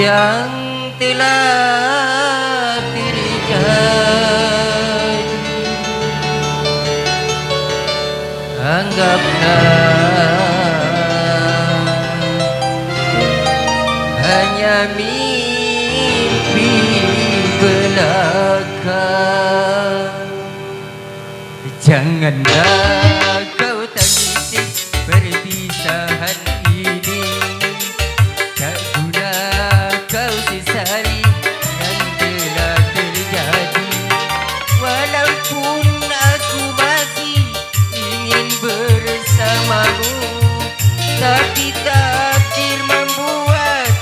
yang telah terjadi. Anggaplah hanya mimpi belaka. Janganlah kau tangisi perpisahan ini. Tak guna kau sesali yang telah terjadi. Walaupun aku masih ingin bersamamu, tapi takdir membuat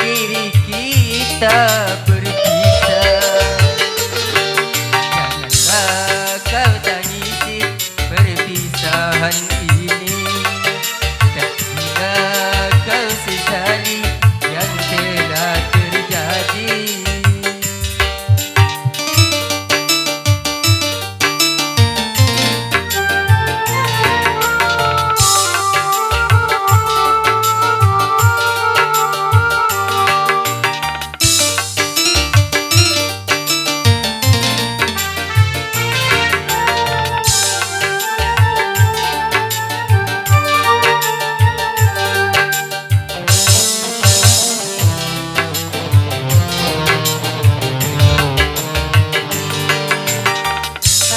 diri kita berpisah. Janganlah kau tangisi perpisahan ini. Tak guna kau sesali yang telah terjadi.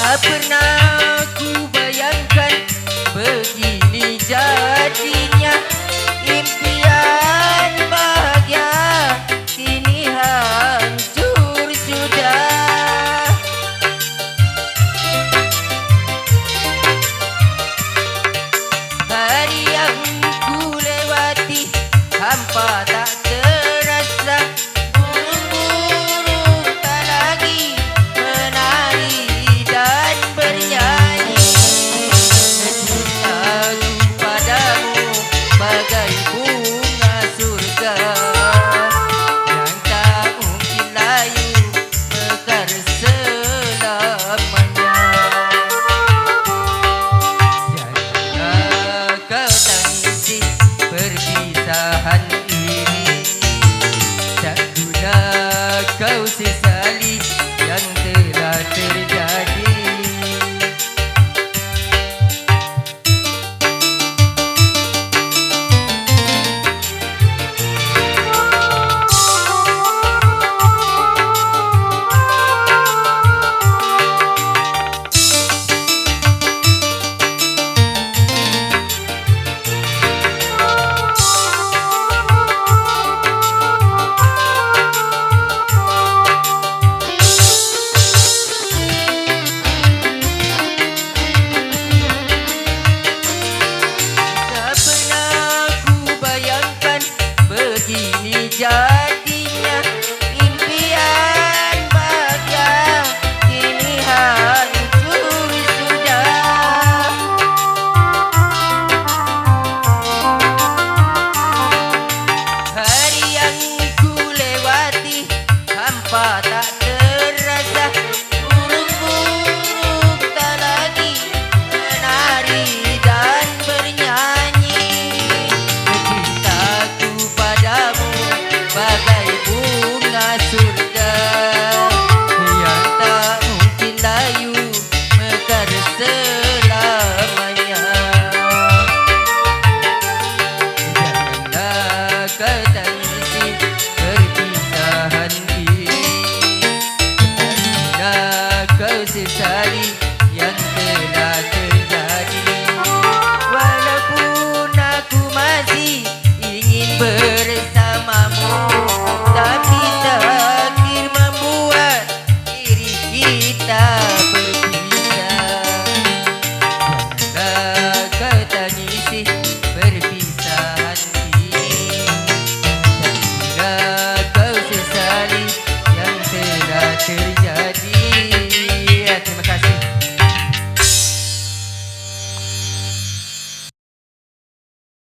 Tak pernah ku bayangkan begini jadinya. Impian bahagia kini hancur sudah. Hari yang ku lewati hampa